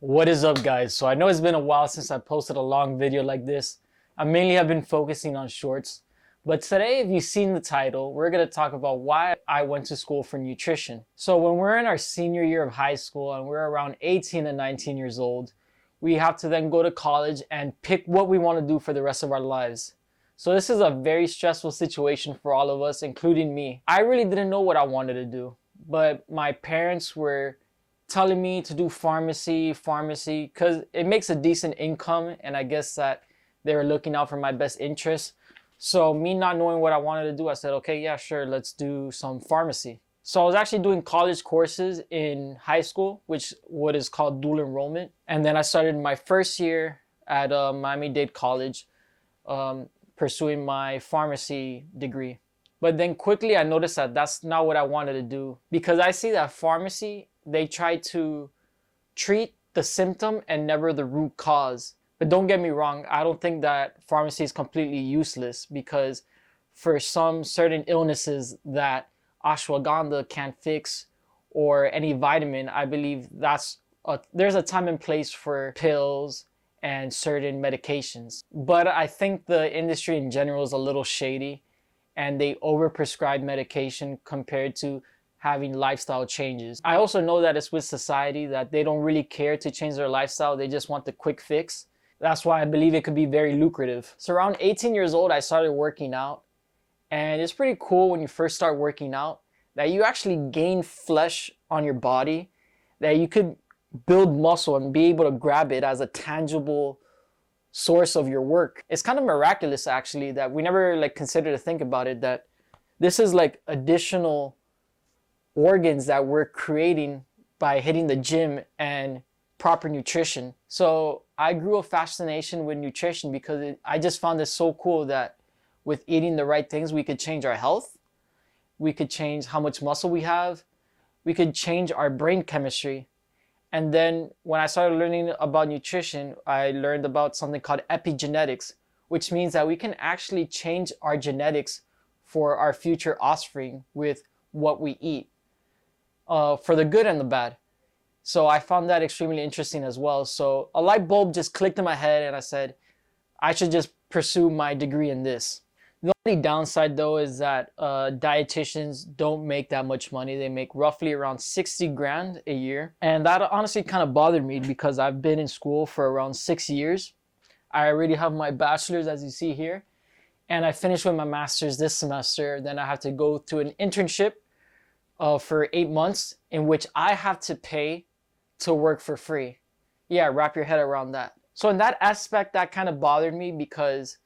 What is up, guys? So I know it's been a while since I posted a long video like this. I mainly have been focusing on shorts, but today, if you've seen the title, we're going to talk about why I went to school for nutrition. So when we're in our senior year of high school and we're around 18 and 19 years old, we have to then go to college and pick what we want to do for the rest of our lives. So this is a very stressful situation for all of us, including me. I really didn't know what I wanted to do, but my parents were telling me to do pharmacy because it makes a decent income, and I guess that they were looking out for my best interest. So me not knowing what I wanted to do, I said, okay, yeah, sure, let's do some pharmacy. So I was actually doing college courses in high school, which what is called dual enrollment. And then I started my first year at Miami-Dade College, pursuing my pharmacy degree. But then quickly I noticed that that's not what I wanted to do, because I see that pharmacy, they try to treat the symptom and never the root cause. But don't get me wrong, I don't think that pharmacy is completely useless, because for some certain illnesses that ashwagandha can't fix or any vitamin, I believe there's a time and place for pills and certain medications. But I think the industry in general is a little shady, and they overprescribe medication compared to having lifestyle changes. I also know that it's with society that they don't really care to change their lifestyle. They just want the quick fix. That's why I believe it could be very lucrative. So around 18 years old, I started working out. And it's pretty cool when you first start working out that you actually gain flesh on your body, that you could build muscle and be able to grab it as a tangible source of your work. It's kind of miraculous, actually, that we never consider to think about it, that this is like additional organs that we're creating by hitting the gym and proper nutrition. So I grew a fascination with nutrition because I just found this so cool that with eating the right things, we could change our health. We could change how much muscle we have. We could change our brain chemistry. And then when I started learning about nutrition, I learned about something called epigenetics, which means that we can actually change our genetics for our future offspring with what we eat, for the good and the bad. So I found that extremely interesting as well. So a light bulb just clicked in my head and I said, I should just pursue my degree in this. The only downside though is that dietitians don't make that much money. They make roughly around 60 grand a year. And that honestly kind of bothered me because I've been in school for around 6 years. I already have my bachelor's, as you see here, and I finished with my master's this semester. Then I have to go through an internship for 8 months in which I have to pay to work for free. Yeah, wrap your head around that. So in that aspect, that kind of bothered me because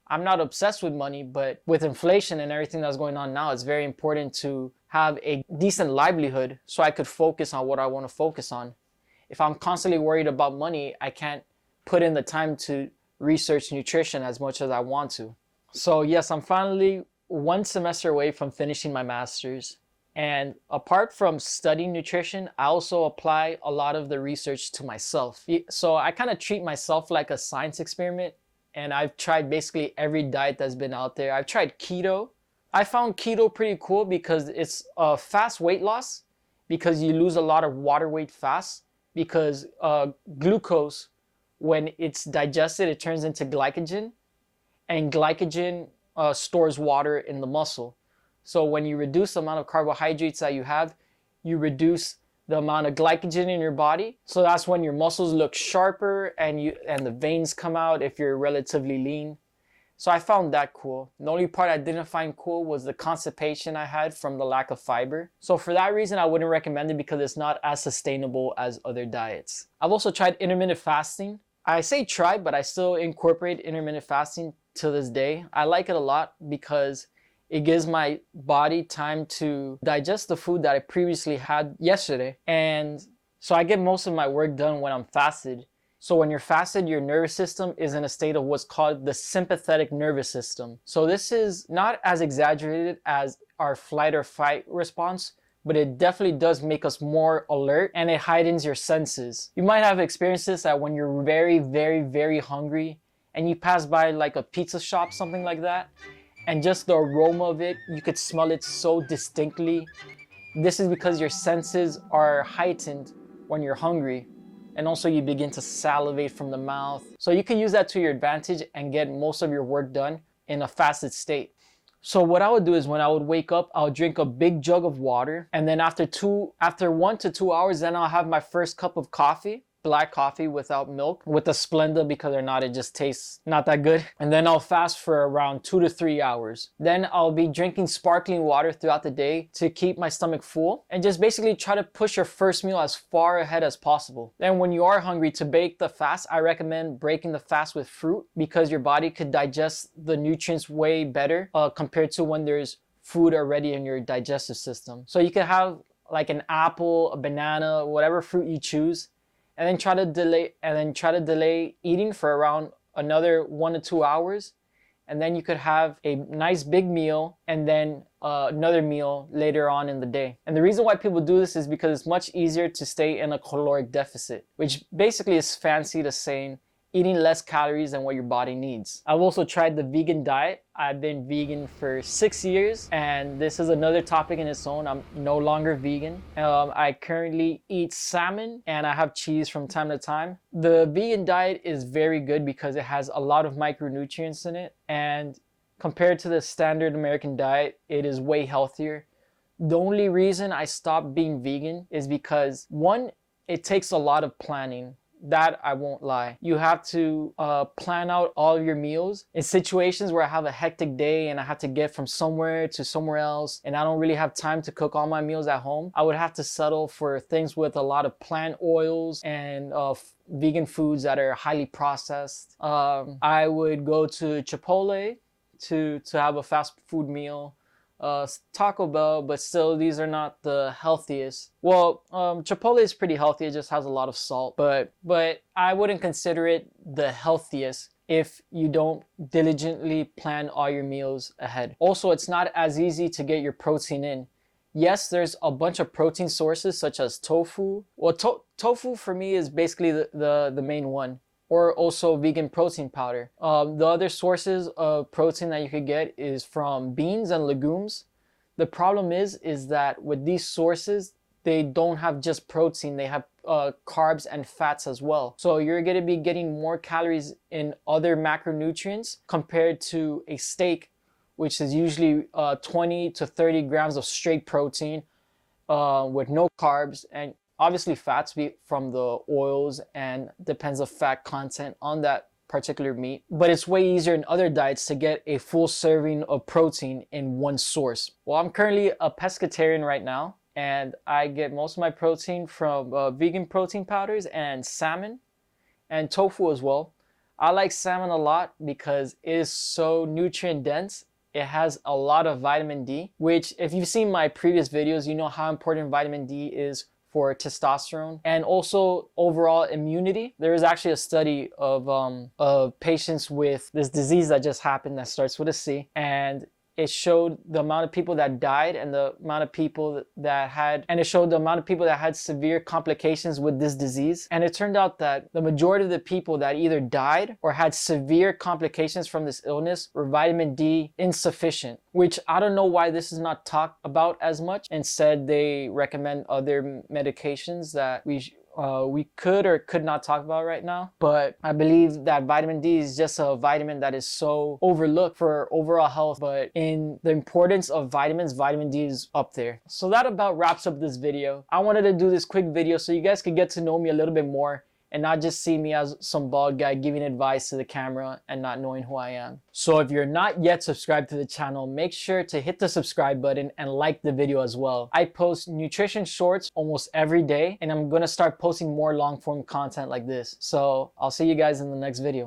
I'm not obsessed with money, but with inflation and everything that's going on now, it's very important to have a decent livelihood so I could focus on what I want to focus on. If I'm constantly worried about money, I can't put in the time to research nutrition as much as I want to. So yes, I'm finally 1 semester away from finishing my master's. And apart from studying nutrition, I also apply a lot of the research to myself. So I kind of treat myself like a science experiment. And I've tried basically every diet that's been out there. I've tried keto. I found keto pretty cool because it's a fast weight loss, because you lose a lot of water weight fast, because glucose, when it's digested, it turns into glycogen, and glycogen stores water in the muscle. So when you reduce the amount of carbohydrates that you have, you reduce the amount of glycogen in your body. So that's when your muscles look sharper and the veins come out if you're relatively lean. So I found that cool. The only part I didn't find cool was the constipation I had from the lack of fiber. So for that reason, I wouldn't recommend it because it's not as sustainable as other diets. I've also tried intermittent fasting. I say try, but I still incorporate intermittent fasting to this day. I like it a lot because it gives my body time to digest the food that I previously had yesterday. And so I get most of my work done when I'm fasted. So when you're fasted, your nervous system is in a state of what's called the sympathetic nervous system. So this is not as exaggerated as our flight or fight response, but it definitely does make us more alert, and it heightens your senses. You might have experienced this that when you're very, very, very hungry and you pass by like a pizza shop, something like that, and just the aroma of it, you could smell it so distinctly. This is because your senses are heightened when you're hungry. and also you begin to salivate from the mouth. So you can use that to your advantage and get most of your work done in a fasted state. So what I would do is when I would wake up, I would drink a big jug of water, and then after 1 to 2 hours, then I'll have my first cup of coffee, black coffee without milk, with the Splenda, because or not, it just tastes not that good. And then I'll fast for around 2 to 3 hours. Then I'll be drinking sparkling water throughout the day to keep my stomach full, and just basically try to push your first meal as far ahead as possible. Then when you are hungry to break the fast, I recommend breaking the fast with fruit, because your body could digest the nutrients way better compared to when there's food already in your digestive system. So you could have like an apple, a banana, whatever fruit you choose, and then try to delay eating for around another 1 to 2 hours, and then you could have a nice big meal and then another meal later on in the day. And the reason why people do this is because it's much easier to stay in a caloric deficit, which basically is fancy to saying eating less calories than what your body needs. I've also tried the vegan diet. I've been vegan for 6 years, and this is another topic in its own. I'm no longer vegan. I currently eat salmon and I have cheese from time to time. The vegan diet is very good because it has a lot of micronutrients in it, and compared to the standard American diet, it is way healthier. The only reason I stopped being vegan is because, one, it takes a lot of planning. That I won't lie. You have to plan out all of your meals. In situations where I have a hectic day and I have to get from somewhere to somewhere else and I don't really have time to cook all my meals at home, I would have to settle for things with a lot of plant oils and vegan foods that are highly processed. I would go to Chipotle to have a fast food meal. Taco Bell, but still these are not the healthiest. Well, Chipotle is pretty healthy, it just has a lot of salt, but I wouldn't consider it the healthiest if you don't diligently plan all your meals ahead. Also, it's not as easy to get your protein in. Yes, there's a bunch of protein sources such as tofu. Well, tofu for me is basically the main one, or also vegan protein powder. The other sources of protein that you could get is from beans and legumes. The problem is that with these sources, they don't have just protein, they have carbs and fats as well. So you're gonna be getting more calories in other macronutrients compared to a steak, which is usually 20 to 30 grams of straight protein with no carbs, and obviously fats from the oils, and depends on fat content on that particular meat. But it's way easier in other diets to get a full serving of protein in one source. Well, I'm currently a pescatarian right now, and I get most of my protein from vegan protein powders and salmon and tofu as well. I like salmon a lot because it is so nutrient dense. It has a lot of vitamin D, which if you've seen my previous videos, you know how important vitamin D is for testosterone and also overall immunity. There is actually a study of patients with this disease that just happened that starts with a C, and it showed the amount of people that died and the amount of people that had, and it showed the amount of people that had severe complications with this disease. And it turned out that the majority of the people that either died or had severe complications from this illness were vitamin D insufficient, which I don't know why this is not talked about as much. Instead, they recommend other medications that we could or could not talk about right now. But I believe that vitamin D is just a vitamin that is so overlooked for overall health, but in the importance of vitamins, vitamin D is up there. So that about wraps up this video. I wanted to do this quick video so you guys could get to know me a little bit more and not just see me as some bald guy giving advice to the camera and not knowing who I am. So if you're not yet subscribed to the channel, make sure to hit the subscribe button and like the video as well. I post nutrition shorts almost every day, and I'm gonna start posting more long form content like this. So I'll see you guys in the next video.